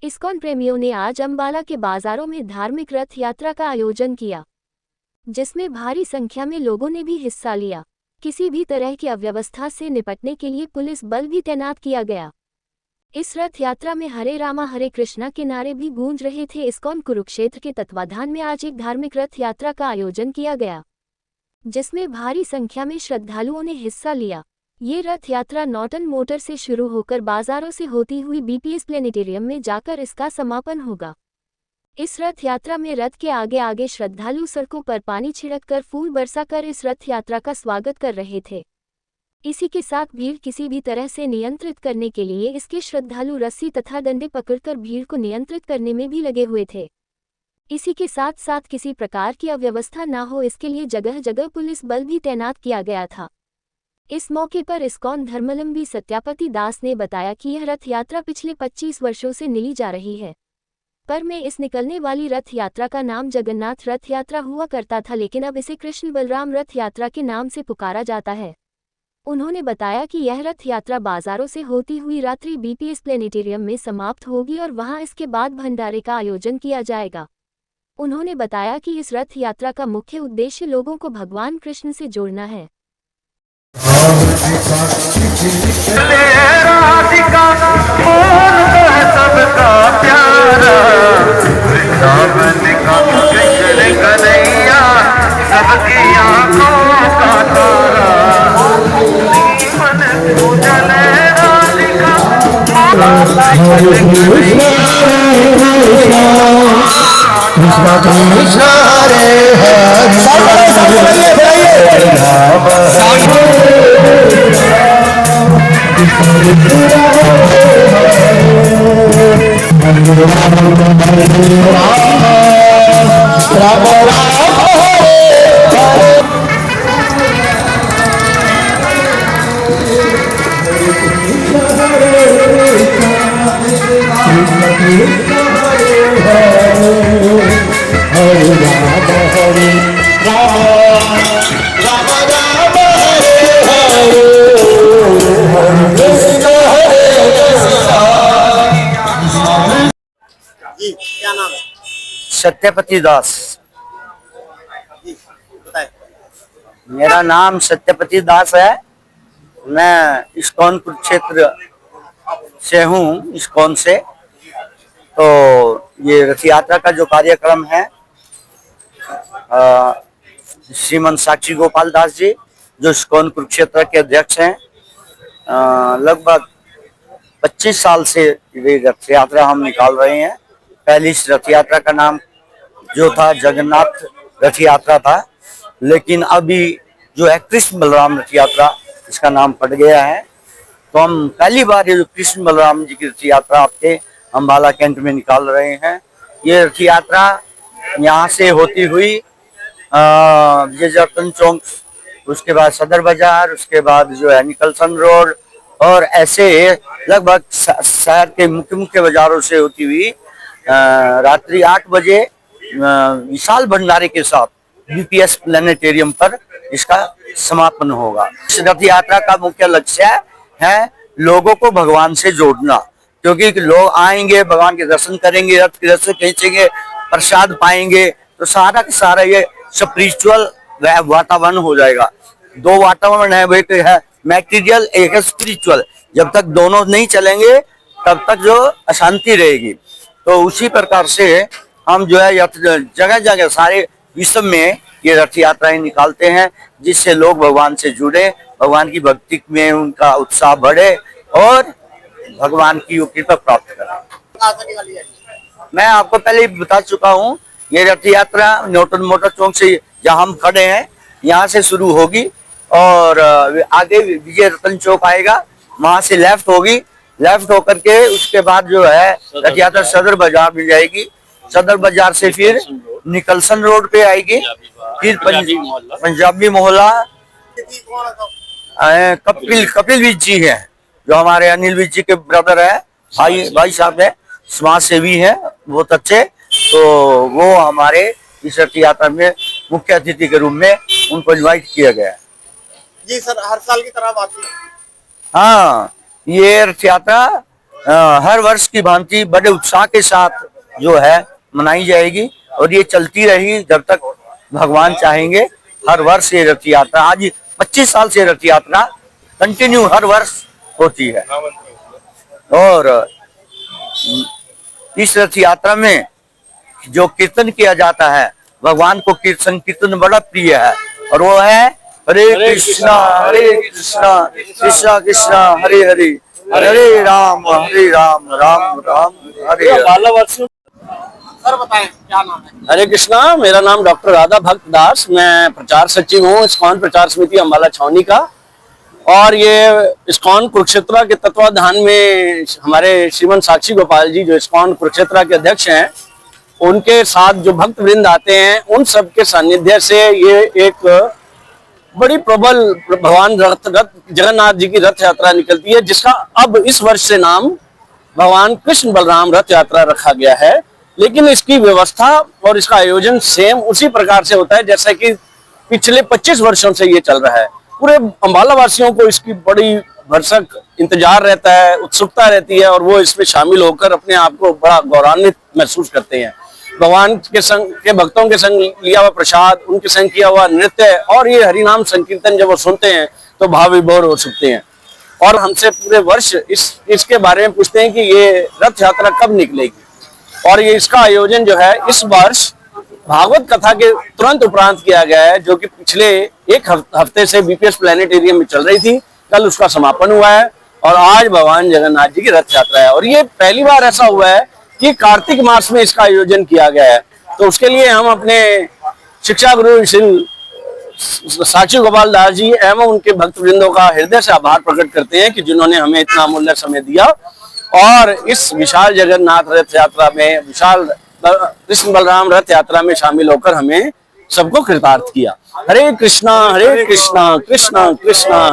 ISKCON प्रेमियों ने आज अंबाला के बाजारों में धार्मिक रथ यात्रा का आयोजन किया, जिसमें भारी संख्या में लोगों ने भी हिस्सा लिया। किसी भी तरह की अव्यवस्था से निपटने के लिए पुलिस बल भी तैनात किया गया। इस रथ यात्रा में हरे रामा हरे कृष्णा के नारे भी गूंज रहे थे। इस्कॉन कुरुक्षेत्र के तत्वाधान में आज एक धार्मिक रथ यात्रा का आयोजन किया गया, जिसमें भारी संख्या में श्रद्धालुओं ने हिस्सा लिया। ये रथ यात्रा नॉर्टन मोटर से शुरू होकर बाजारों से होती हुई बीपीएस प्लेनेटेरियम में जाकर इसका समापन होगा। इस रथ यात्रा में रथ के आगे आगे श्रद्धालु सड़कों पर पानी छिड़ककर फूल बरसाकर इस रथ यात्रा का स्वागत कर रहे थे। इसी के साथ भीड़ किसी भी तरह से नियंत्रित करने के लिए इसके श्रद्धालु रस्सी तथा डंडे पकड़कर भीड़ को नियंत्रित करने में भी लगे हुए थे। इसी के साथ साथ किसी प्रकार की अव्यवस्था न हो, इसके लिए जगह जगह पुलिस बल भी तैनात किया गया था। इस मौके पर इस्कॉन धर्मावलंबी सत्यापति दास ने बताया कि यह रथ यात्रा पिछले 25 वर्षों से निकली जा रही है, पर में इस निकलने वाली रथ यात्रा का नाम जगन्नाथ रथ यात्रा हुआ करता था, लेकिन अब इसे कृष्ण बलराम रथ यात्रा के नाम से पुकारा जाता है। उन्होंने बताया कि यह रथ यात्रा बाजारों से होती हुई रात्रि बीपीएस प्लेनेटेरियम में समाप्त होगी और वहां इसके बाद भंडारे का आयोजन किया जाएगा। उन्होंने बताया कि इस रथ यात्रा का मुख्य उद्देश्य लोगों को भगवान कृष्ण से जोड़ना है। कृष्णा कृष्णा रे क्या नाम है? सत्यपति दास। जी बताए। मेरा नाम सत्यपति दास है। मैं इस्कॉन कुरुक्षेत्र से हूँ, इस्कॉन से। तो ये रथ यात्रा का जो कार्यक्रम है, श्रीमन साक्षी गोपाल दास जी जो इस्कॉन कुरुक्षेत्र के अध्यक्ष हैं, लगभग 25 साल से ये रथ यात्रा हम निकाल रहे हैं। पहली इस रथ यात्रा का नाम जो था जगन्नाथ रथ यात्रा था, लेकिन अभी जो है कृष्ण बलराम रथ यात्रा इसका नाम पड़ गया है। तो हम पहली बार ये जो कृष्ण बलराम जी की रथ यात्रा आपके अंबाला कैंट में निकाल रहे हैं। ये रथ यात्रा यहाँ से होती हुई विजयरतन चौक, उसके बाद सदर बाजार, उसके बाद जो है निकलसन रोड, और ऐसे लगभग शहर के मुख्य मुख्य बाजारों से होती हुई रात्रि 8 बजे विशाल भंडारे के साथ बीपीएस प्लेनेटेरियम पर इसका समापन होगा। इस रथ यात्रा का मुख्य लक्ष्य है लोगों को भगवान से जोड़ना, क्योंकि लोग आएंगे, भगवान के दर्शन करेंगे, रथ के रथ से खींचेंगे, प्रसाद पाएंगे, तो सारा का सारा ये स्पिरिचुअल वातावरण हो जाएगा। दो वातावरण है, एक है मैटेरियल, एक है स्पिरिचुअल। जब तक दोनों नहीं चलेंगे तब तक जो अशांति रहेगी। तो उसी प्रकार से हम जो है जगह जगह सारे विश्व में ये रथ यात्राएं निकालते हैं, जिससे लोग भगवान से जुड़े, भगवान की भक्ति में उनका उत्साह बढ़े और भगवान की कृपा प्राप्त करें। मैं आपको पहले ही बता चुका हूँ, ये रथ यात्रा नॉर्टन मोटर चौक से जहाँ हम खड़े हैं यहाँ से शुरू होगी और आगे विजय रतन चौक आएगा, वहां से लेफ्ट होगी। लेफ्ट होकर के उसके बाद जो है रथ यात्रा सदर बाजार में जाएगी। सदर बाजार से फिर निकलसन रोड पे आएगी, फिर पंजाबी मोहल्ला। कपिल विज जी है जो हमारे अनिल विज जी के ब्रदर है, भाई साहब है, समाज सेवी है बहुत अच्छे। तो वो हमारे इस रथ यात्रा में मुख्य अतिथि के रूप में उनको इनवाइट किया गया है। जी सर, हर साल की तरह आती है। हाँ, ये रथ यात्रा हर वर्ष की भांति बड़े उत्साह के साथ जो है मनाई जाएगी और ये चलती रही जब तक भगवान चाहेंगे। हर वर्ष ये रथ यात्रा, आज 25 साल से रथ यात्रा कंटिन्यू हर वर्ष होती है। और इस रथ यात्रा में जो कीर्तन किया जाता है, भगवान को कीर्तन बड़ा प्रिय है और वो है हरे कृष्णा कृष्णा कृष्णा हरे हरे, हरे राम राम राम हरे हरे। सर बताएं क्या नाम है? हरे कृष्णा, मेरा नाम डॉक्टर राधा भक्त दास, मैं प्रचार सचिव हूँ इस्कॉन प्रचार समिति अम्बाला छावनी का। और ये इस्कॉन कुरुक्षेत्र के तत्वाधान में हमारे श्रीमन साक्षी गोपाल जी जो इस्कॉन कुरुक्षेत्र के अध्यक्ष हैं, उनके साथ जो भक्त वृंद आते हैं, उन सब के सानिध्य से ये एक बड़ी प्रबल भगवान जगन्नाथ जी की रथ यात्रा निकलती है, जिसका अब इस वर्ष से नाम भगवान कृष्ण बलराम रथ यात्रा रखा गया है। लेकिन इसकी व्यवस्था और इसका आयोजन सेम उसी प्रकार से होता है जैसा कि पिछले 25 वर्षों से ये चल रहा है। पूरे अम्बाला वासियों को इसकी बड़ी भरसक इंतजार रहता है, उत्सुकता रहती है और वो इसमें शामिल होकर अपने आप को बड़ा गौरवान्वित महसूस करते हैं। भगवान के संग के भक्तों के संग लिया हुआ प्रसाद, उनके संग किया हुआ नृत्य और ये हरिनाम संकीर्तन जब वो सुनते हैं तो भाव विभोर हो सकते हैं। और हमसे पूरे वर्ष इसके बारे में पूछते हैं कि ये रथ यात्रा कब निकलेगी। और ये इसका आयोजन जो है इस वर्ष भागवत कथा के तुरंत उपरांत किया गया है, जो कि पिछले एक हफ्ते से बीपीएस प्लेनेटेरियम में चल रही थी। कल उसका समापन हुआ है और आज भगवान जगन्नाथ जी की रथ यात्रा है। और ये पहली बार ऐसा हुआ है कि कार्तिक मास में इसका आयोजन किया गया है। तो उसके लिए हम अपने शिक्षा गुरु श्री साक्षी गोपाल दास जी एवं उनके भक्त वृंदों का हृदय से आभार प्रकट करते हैं कि जिन्होंने हमें इतना अमूल्य समय दिया और इस विशाल जगन्नाथ रथ यात्रा में, विशाल कृष्ण बलराम रथ यात्रा में शामिल होकर हमें सबको कृतार्थ किया। हरे कृष्णा कृष्णा कृष्णा